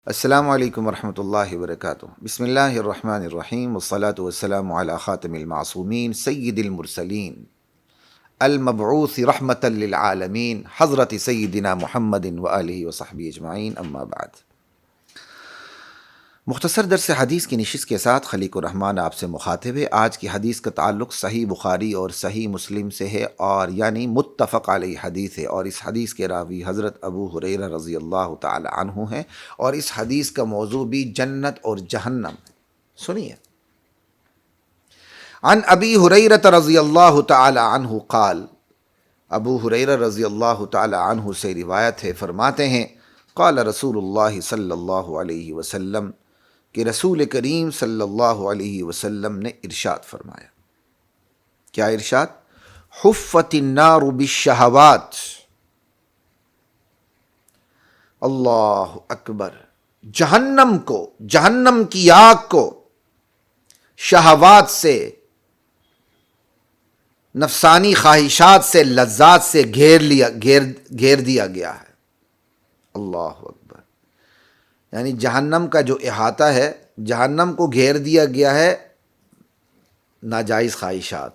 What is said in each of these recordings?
السلام علیکم ورحمۃ اللہ وبرکاتہ۔ بسم اللہ الرحمن الرحیم، والصلاة والسلام علی خاتم المعصومین سید المرسلین المبعوث رحمۃ للعالمین حضرت سیدنا محمد وآلہ وصحبہ اجمعین، اما بعد۔ مختصر درس حدیث کی نشست کے ساتھ خلیق الرحمن آپ سے مخاطب ہے۔ آج کی حدیث کا تعلق صحیح بخاری اور صحیح مسلم سے ہے، اور یعنی متفق علیہ حدیث ہے، اور اس حدیث کے راوی حضرت ابو ہریرہ رضی اللہ تعالی عنہ ہیں، اور اس حدیث کا موضوع بھی جنت اور جہنم ہے۔ سنیے، عن ابی ہریرہ رضی اللہ تعالی عنہ قال، ابو ہریرہ رضی اللہ تعالی عنہ سے روایت ہے، فرماتے ہیں قال رسول اللہ صلی اللہ علیہ وسلم، کہ رسول کریم صلی اللہ علیہ وسلم نے ارشاد فرمایا۔ کیا ارشاد؟ حفت النار بالشہوات۔ اللہ اکبر! جہنم کو، جہنم کی آگ کو شہوات سے، نفسانی خواہشات سے، لذات سے گھیر دیا گیا ہے۔ اللہ اکبر! یعنی جہنم کا جو احاطہ ہے، جہنم کو گھیر دیا گیا ہے، ناجائز خواہشات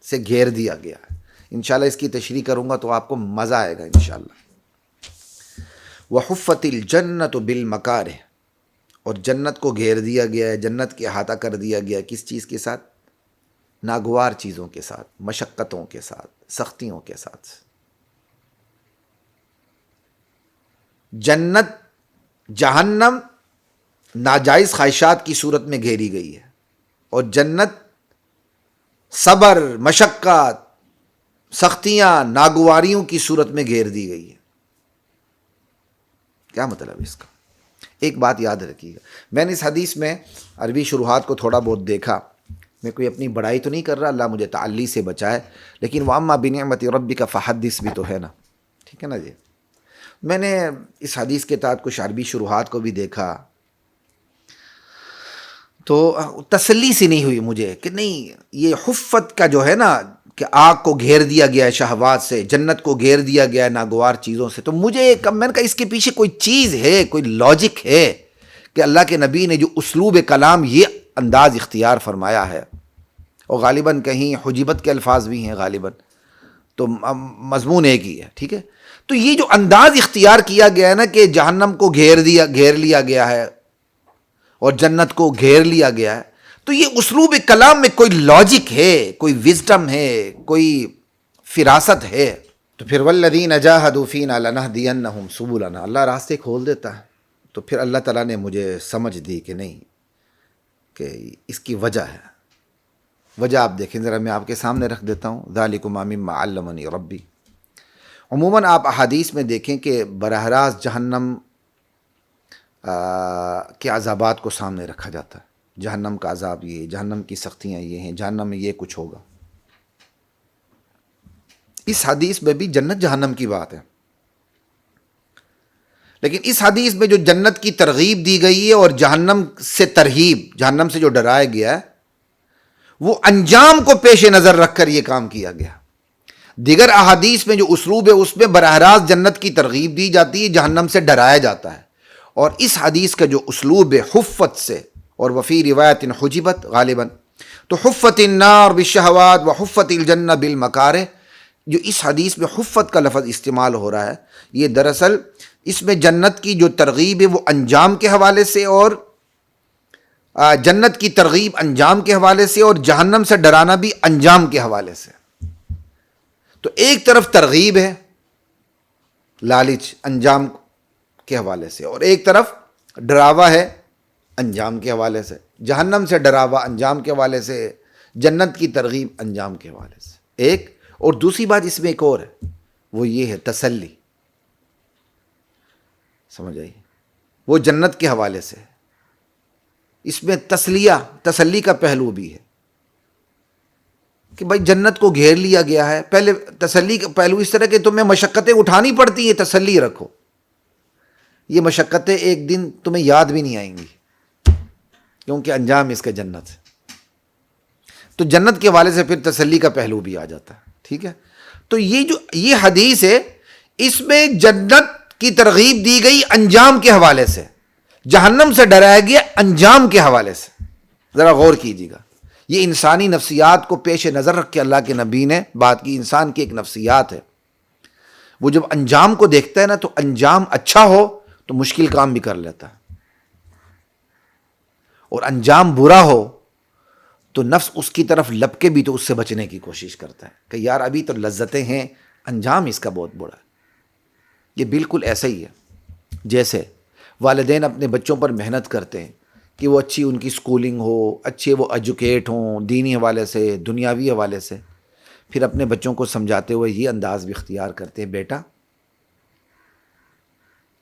سے گھیر دیا گیا ہے۔ انشاءاللہ اس کی تشریح کروں گا تو آپ کو مزہ آئے گا انشاءاللہ۔ وحفت الجنت بالمکارہ، اور جنت کو گھیر دیا گیا ہے، جنت کے احاطہ کر دیا گیا ہے، کس چیز کے ساتھ؟ ناگوار چیزوں کے ساتھ، مشقتوں کے ساتھ، سختیوں کے ساتھ۔ جنت، جہنم ناجائز خواہشات کی صورت میں گھیری گئی ہے، اور جنت صبر، مشقت، سختیاں، ناگواریوں کی صورت میں گھیر دی گئی ہے۔ کیا مطلب اس کا؟ ایک بات یاد رکھیے گا، میں نے اس حدیث میں عربی شروحات کو تھوڑا بہت دیکھا، میں کوئی اپنی بڑائی تو نہیں کر رہا، اللہ مجھے تعلی سے بچائے، لیکن وَأَمَّا بِنِعْمَةِ رَبِّكَ فَحَدِّثْ بھی تو ہے نا، ٹھیک ہے نا جی۔ میں نے اس حدیث کے تحت کچھ عربی شروحات کو بھی دیکھا، تو تسلی سی نہیں ہوئی مجھے کہ نہیں، یہ حفت کا جو ہے نا، کہ آگ کو گھیر دیا گیا ہے شہوات سے، جنت کو گھیر دیا گیا ہے ناگوار چیزوں سے، تو مجھے میں نے کہا اس کے پیچھے کوئی چیز ہے، کوئی لاجک ہے کہ اللہ کے نبی نے جو اسلوب کلام، یہ انداز اختیار فرمایا ہے، اور غالباً کہیں حجبت کے الفاظ بھی ہیں غالباً، تو مضمون ایک ہی ہے، ٹھیک ہے۔ تو یہ جو انداز اختیار کیا گیا ہے نا، کہ جہنم کو گھیر لیا گیا ہے اور جنت کو گھیر لیا گیا ہے، تو یہ اسلوب کلام میں کوئی لاجک ہے، کوئی وزڈم ہے، کوئی فراست ہے۔ تو پھر والذین جاہدوا فینا لنہدینہم سبلنا، اللہ راستے کھول دیتا ہے۔ تو پھر اللہ تعالیٰ نے مجھے سمجھ دی کہ نہیں، کہ اس کی وجہ ہے۔ وجہ آپ دیکھیں ذرا، میں آپ کے سامنے رکھ دیتا ہوں۔ ذالکم مما علمنی ربی۔ عموماً آپ احادیث میں دیکھیں کہ براہ راست جہنم کے عذابات کو سامنے رکھا جاتا ہے، جہنم کا عذاب یہ ہے، جہنم کی سختیاں یہ ہیں، جہنم میں یہ کچھ ہوگا۔ اس حدیث میں بھی جنت جہنم کی بات ہے، لیکن اس حدیث میں جو جنت کی ترغیب دی گئی ہے اور جہنم سے ترہیب، جہنم سے جو ڈرایا گیا ہے، وہ انجام کو پیش نظر رکھ کر یہ کام کیا گیا۔ دیگر احادیث میں جو اسلوب ہے، اس میں براہ راست جنت کی ترغیب دی جاتی ہے، جہنم سے ڈرایا جاتا ہے، اور اس حدیث کا جو اسلوب ہے حفت سے، اور وفی روایت حجبت غالباً، تو حفت النار بالشہوات وحفت الجنہ بالمکارہ، جو اس حدیث میں حفت کا لفظ استعمال ہو رہا ہے، یہ دراصل اس میں جنت کی جو ترغیب ہے وہ انجام کے حوالے سے، اور جنت کی ترغیب انجام کے حوالے سے، اور جہنم سے ڈرانا بھی انجام کے حوالے سے۔ تو ایک طرف ترغیب ہے، لالچ انجام کے حوالے سے، اور ایک طرف ڈراوا ہے انجام کے حوالے سے، جہنم سے ڈراوا انجام کے حوالے سے، جنت کی ترغیب انجام کے حوالے سے ایک۔ اور دوسری بات اس میں ایک اور ہے، وہ یہ ہے تسلی، سمجھ آئی؟ وہ جنت کے حوالے سے، اس میں تسلی کا پہلو بھی ہے کہ بھائی جنت کو گھیر لیا گیا ہے۔ پہلے تسلی کا پہلو اس طرح کہ تمہیں مشقتیں اٹھانی پڑتی ہیں، تسلی رکھو، یہ مشقتیں ایک دن تمہیں یاد بھی نہیں آئیں گی، کیونکہ انجام اس کا جنت ہے۔ تو جنت کے حوالے سے پھر تسلی کا پہلو بھی آ جاتا ہے، ٹھیک ہے۔ تو یہ حدیث ہے، اس میں جنت کی ترغیب دی گئی انجام کے حوالے سے، جہنم سے ڈرایا گیا انجام کے حوالے سے. ذرا غور کیجیے گا. یہ انسانی نفسیات کو پیش نظر رکھ کے اللہ کے نبی نے بات کی. انسان کی ایک نفسیات ہے, وہ جب انجام کو دیکھتا ہے نا تو انجام اچھا ہو تو مشکل کام بھی کر لیتا ہے, اور انجام برا ہو تو نفس اس کی طرف لپکے بھی تو اس سے بچنے کی کوشش کرتا ہے کہ یار ابھی تو لذتیں ہیں, انجام اس کا بہت برا ہے. یہ بالکل ایسا ہی ہے جیسے والدین اپنے بچوں پر محنت کرتے ہیں کہ وہ اچھی ان کی سکولنگ ہو, اچھے وہ ایجوکیٹ ہوں دینی حوالے سے, دنیاوی حوالے سے. پھر اپنے بچوں کو سمجھاتے ہوئے یہ انداز بھی اختیار کرتے ہیں, بیٹا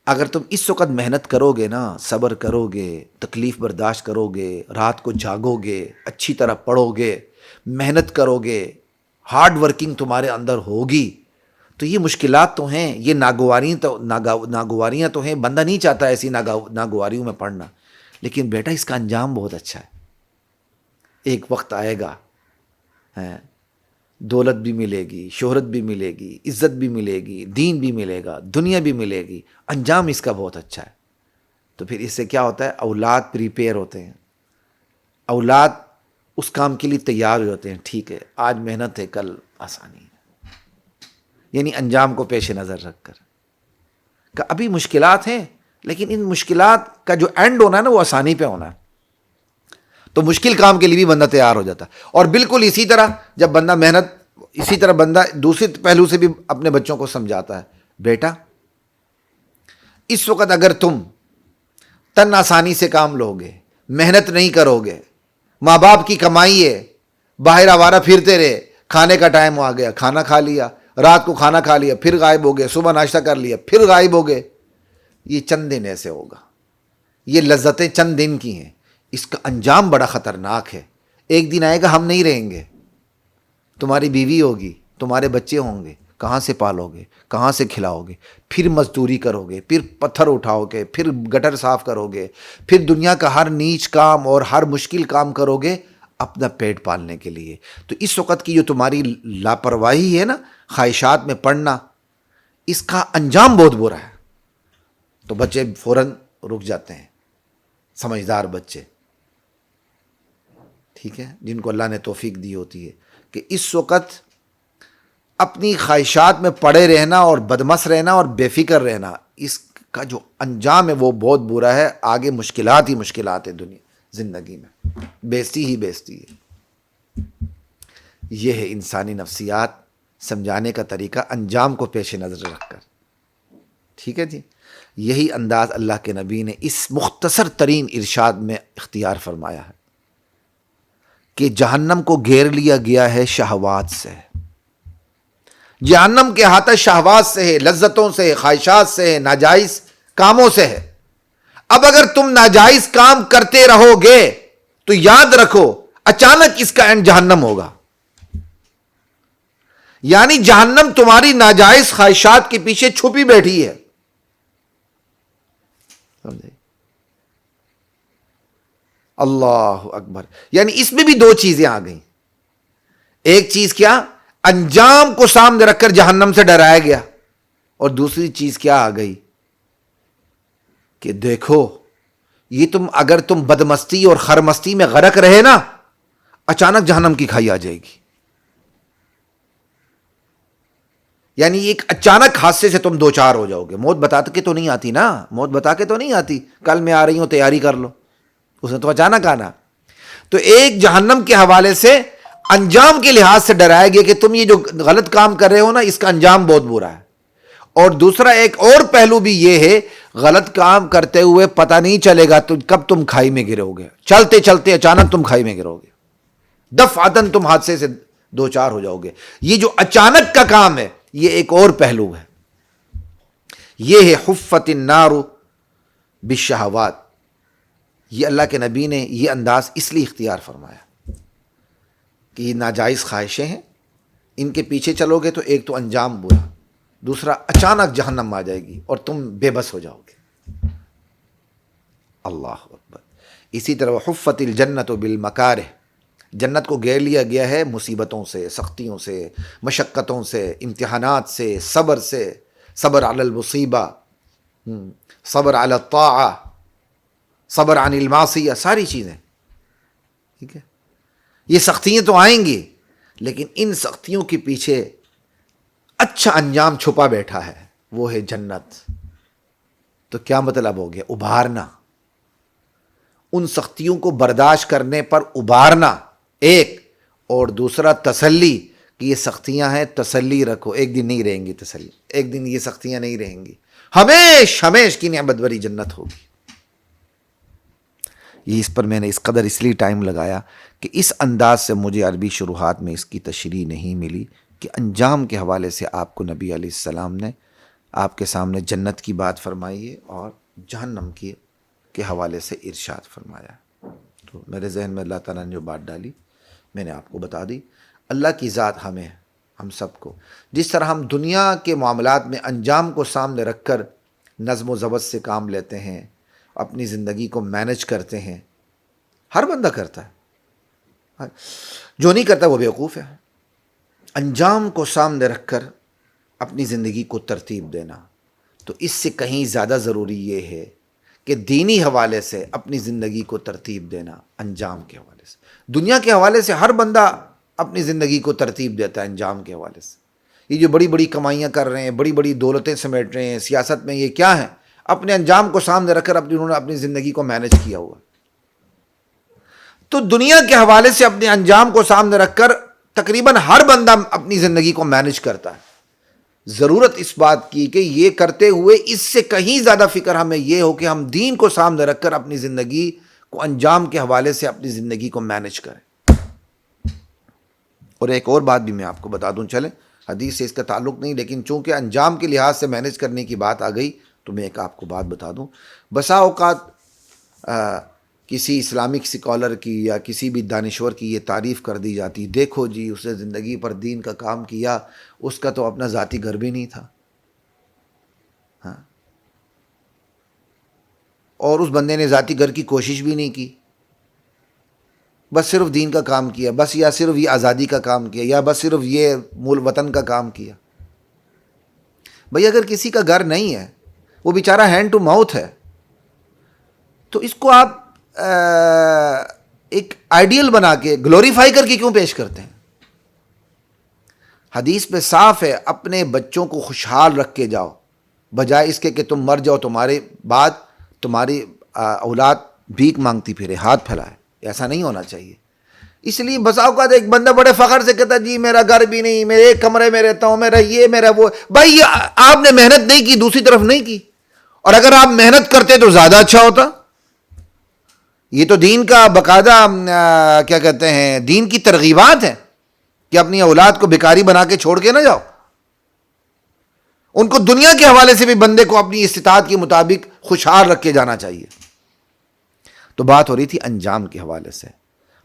اگر تم اس وقت محنت کرو گے نا, صبر کرو گے, تکلیف برداشت کرو گے, رات کو جاگو گے, اچھی طرح پڑھو گے, محنت کرو گے, ہارڈ ورکنگ تمہارے اندر ہوگی, تو یہ مشکلات تو ہیں, یہ ناگواریاں تو ہیں. بندہ نہیں چاہتا ایسی ناگواریوں میں پڑھنا, لیکن بیٹا اس کا انجام بہت اچھا ہے. ایک وقت آئے گا دولت بھی ملے گی, شہرت بھی ملے گی, عزت بھی ملے گی, دین بھی ملے گا, دنیا بھی ملے گی, انجام اس کا بہت اچھا ہے. تو پھر اس سے کیا ہوتا ہے, اولاد پریپیئر ہوتے ہیں, اولاد اس کام کے لیے تیار ہوتے ہیں. ٹھیک ہے آج محنت ہے کل آسانی ہے, یعنی انجام کو پیش نظر رکھ کر کہ ابھی مشکلات ہیں لیکن ان مشکلات کا جو اینڈ ہونا ہے نا وہ آسانی پہ ہونا ہے, تو مشکل کام کے لیے بھی بندہ تیار ہو جاتا ہے. اور بالکل اسی طرح جب بندہ محنت, اسی طرح بندہ دوسرے پہلو سے بھی اپنے بچوں کو سمجھاتا ہے, بیٹا اس وقت اگر تم تن آسانی سے کام لو گے, محنت نہیں کرو گے, ماں باپ کی کمائی ہے, باہر آوارہ پھرتے رہے, کھانے کا ٹائم آ گیا کھانا کھا لیا, رات کو کھانا کھا لیا پھر غائب ہو گئے, صبح ناشتہ کر لیا پھر غائب ہو گئے, یہ چند دن ایسے ہوگا. یہ لذتیں چند دن کی ہیں, اس کا انجام بڑا خطرناک ہے. ایک دن آئے گا ہم نہیں رہیں گے, تمہاری بیوی ہوگی, تمہارے بچے ہوں گے, کہاں سے پالو گے, کہاں سے کھلاؤ گے, پھر مزدوری کرو گے, پھر پتھر اٹھاؤ گے, پھر گٹر صاف کرو گے, پھر دنیا کا ہر نیچ کام اور ہر مشکل کام کرو گے اپنا پیٹ پالنے کے لیے. تو اس وقت کی جو تمہاری لاپرواہی ہے نا, خواہشات میں پڑنا, اس کا انجام بہت برا ہے. تو بچے فوراً رک جاتے ہیں, سمجھدار بچے, ٹھیک ہے, جن کو اللہ نے توفیق دی ہوتی ہے کہ اس وقت اپنی خواہشات میں پڑے رہنا اور بدمست رہنا اور بے فکر رہنا, اس کا جو انجام ہے وہ بہت برا ہے. آگے مشکلات ہی مشکلات ہے دنیا زندگی میں, بیزتی ہی بیزتی ہے. یہ ہے انسانی نفسیات سمجھانے کا طریقہ, انجام کو پیش نظر رکھ کر. ٹھیک ہے جی, یہی انداز اللہ کے نبی نے اس مختصر ترین ارشاد میں اختیار فرمایا ہے کہ جہنم کو گھیر لیا گیا ہے شہوات سے. جہنم کے احاطہ شہوات سے ہے, لذتوں سے, خواہشات سے, ناجائز کاموں سے ہے. اب اگر تم ناجائز کام کرتے رہو گے تو یاد رکھو اچانک اس کا اینڈ جہنم ہوگا. یعنی جہنم تمہاری ناجائز خواہشات کے پیچھے چھپی بیٹھی ہے. سمجھے؟ اللہ اکبر. یعنی اس میں بھی دو چیزیں آ گئیں. ایک چیز کیا, انجام کو سامنے رکھ کر جہنم سے ڈرایا گیا, اور دوسری چیز کیا آ گئی کہ دیکھو یہ اگر تم بدمستی اور خرمستی میں غرق رہے نا, اچانک جہنم کی کھائی آ جائے گی. یعنی ایک اچانک حادثے سے تم دو چار ہو جاؤ گے. موت بتا کے تو نہیں آتی نا, موت بتا کے تو نہیں آتی کل میں آ رہی ہوں تیاری کر لو, اس نے تو اچانک آنا. تو ایک جہنم کے حوالے سے انجام کے لحاظ سے ڈرایا گیا کہ تم یہ جو غلط کام کر رہے ہو نا اس کا انجام بہت برا ہے. اور دوسرا ایک اور پہلو بھی یہ ہے, غلط کام کرتے ہوئے پتہ نہیں چلے گا کب تم کھائی میں گرو گے, چلتے چلتے اچانک تم کھائی میں گرو گے, دفعتاً تم حادثے سے دو چار ہو جاؤ گے. یہ جو اچانک کا کام ہے یہ ایک اور پہلو ہے. یہ ہے حفت النار بالشہوات. یہ اللہ کے نبی نے یہ انداز اس لیے اختیار فرمایا کہ یہ ناجائز خواہشیں ہیں, ان کے پیچھے چلو گے تو ایک تو انجام برا, دوسرا اچانک جہنم آ جائے گی اور تم بے بس ہو جاؤ گے. اللہ اکبر. اسی طرح حفت الجنت بالمکارہ, جنت کو گھیر لیا گیا ہے مصیبتوں سے, سختیوں سے, مشقتوں سے, امتحانات سے, صبر سے, صبر علی المصیبہ, صبر علی الطاعہ, صبر عن المعصیہ، ساری چیزیں، ٹھیک ہے. یہ سختیاں تو آئیں گی، لیکن ان سختیوں کے پیچھے اچھا انجام چھپا بیٹھا ہے، وہ ہے جنت. تو کیا مطلب ہو گیا؟ ابھارنا، ان سختیوں کو برداشت کرنے پر ابھارنا ایک، اور دوسرا تسلی کہ یہ سختیاں ہیں، تسلی رکھو، ایک دن نہیں رہیں گی تسلی، ایک دن یہ سختیاں نہیں رہیں گی، ہمیش کی نعمت بری جنت ہوگی. یہ اس پر میں نے اس قدر اس لیے ٹائم لگایا کہ اس انداز سے مجھے عربی شروحات میں اس کی تشریح نہیں ملی کہ انجام کے حوالے سے آپ کو نبی علیہ السلام نے آپ کے سامنے جنت کی بات فرمائی ہے اور جہنم کے حوالے سے ارشاد فرمایا. تو میرے ذہن میں اللہ تعالیٰ نے جو بات ڈالی میں نے آپ کو بتا دی. اللہ کی ذات ہم سب کو، جس طرح ہم دنیا کے معاملات میں انجام کو سامنے رکھ کر نظم و ضبط سے کام لیتے ہیں، اپنی زندگی کو مینج کرتے ہیں، ہر بندہ کرتا ہے، جو نہیں کرتا وہ بیوقوف ہے. انجام کو سامنے رکھ کر اپنی زندگی کو ترتیب دینا، تو اس سے کہیں زیادہ ضروری یہ ہے کہ دینی حوالے سے اپنی زندگی کو ترتیب دینا. انجام کے حوالے سے، دنیا کے حوالے سے ہر بندہ اپنی زندگی کو ترتیب دیتا ہے، انجام کے حوالے سے. یہ جو بڑی بڑی کمائیاں کر رہے ہیں، بڑی بڑی دولتیں سمیٹ رہے ہیں سیاست میں، یہ کیا ہیں؟ اپنے انجام کو سامنے رکھ کر انہوں نے اپنی زندگی کو مینج کیا ہوا. تو دنیا کے حوالے سے اپنے انجام کو سامنے رکھ کر تقریباً ہر بندہ اپنی زندگی کو مینج کرتا ہے. ضرورت اس بات کی کہ یہ کرتے ہوئے اس سے کہیں زیادہ فکر ہمیں یہ ہو کہ ہم دین کو سامنے رکھ کر اپنی زندگی کو انجام کے حوالے سے اپنی زندگی کو مینج کریں. اور ایک اور بات بھی میں آپ کو بتا دوں، چلیں حدیث سے اس کا تعلق نہیں، لیکن چونکہ انجام کے لحاظ سے مینج کرنے کی بات آ گئی تو میں ایک آپ کو بات بتا دوں. بسا اوقات کسی اسلامک سکالر کی یا کسی بھی دانشور کی یہ تعریف کر دی جاتی، دیکھو جی اس نے زندگی پر دین کا کام کیا، اس کا تو اپنا ذاتی گھر بھی نہیں تھا، ہاں، اور اس بندے نے ذاتی گھر کی کوشش بھی نہیں کی، بس صرف دین کا کام کیا، بس یا صرف یہ آزادی کا کام کیا، یا بس صرف یہ مول وطن کا کام کیا. بھئی اگر کسی کا گھر نہیں ہے، وہ بیچارہ ہینڈ ٹو ماؤتھ ہے، تو اس کو آپ ایک آئیڈیل بنا کے گلوریفائی کر کے کیوں پیش کرتے ہیں؟ حدیث پہ صاف ہے، اپنے بچوں کو خوشحال رکھ کے جاؤ، بجائے اس کے کہ تم مر جاؤ، تمہارے بعد تمہاری اولاد بھیک مانگتی پھرے، ہاتھ پھیلائے. ایسا نہیں ہونا چاہیے. اس لیے بسا اوقات ایک بندہ بڑے فخر سے کہتا جی میرا گھر بھی نہیں، میرے ایک کمرے میں رہتا ہوں، میرا یہ میرا وہ. بھائی آپ نے محنت نہیں کی، دوسری طرف نہیں کی، اور اگر آپ محنت کرتے تو زیادہ اچھا ہوتا. یہ تو دین کا باقاعدہ کیا کہتے ہیں، دین کی ترغیبات ہیں کہ اپنی اولاد کو بیکاری بنا کے چھوڑ کے نہ جاؤ. ان کو دنیا کے حوالے سے بھی بندے کو اپنی استطاعت کے مطابق خوشحال رکھ کے جانا چاہیے. تو بات ہو رہی تھی انجام کے حوالے سے.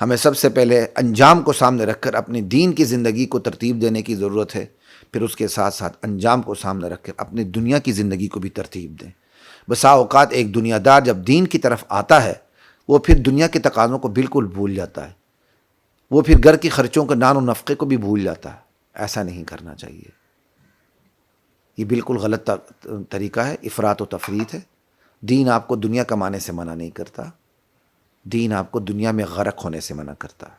ہمیں سب سے پہلے انجام کو سامنے رکھ کر اپنی دین کی زندگی کو ترتیب دینے کی ضرورت ہے، پھر اس کے ساتھ ساتھ انجام کو سامنے رکھ کر اپنی دنیا کی زندگی کو بھی ترتیب دیں. بسا اوقات ایک دنیا دار جب دین کی طرف آتا ہے، وہ پھر دنیا کے تقاضوں کو بالکل بھول جاتا ہے، وہ پھر گھر کے خرچوں کو، نان و نفقے کو بھی بھول جاتا ہے. ایسا نہیں کرنا چاہیے، یہ بالکل غلط طریقہ ہے، افراط و تفریط ہے. دین آپ کو دنیا کمانے سے منع نہیں کرتا، دین آپ کو دنیا میں غرق ہونے سے منع کرتا ہے.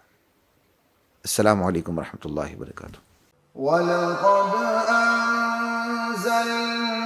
السلام علیکم ورحمۃ اللہ وبرکاتہ. وَلَقَدْ أَنزَلْنَا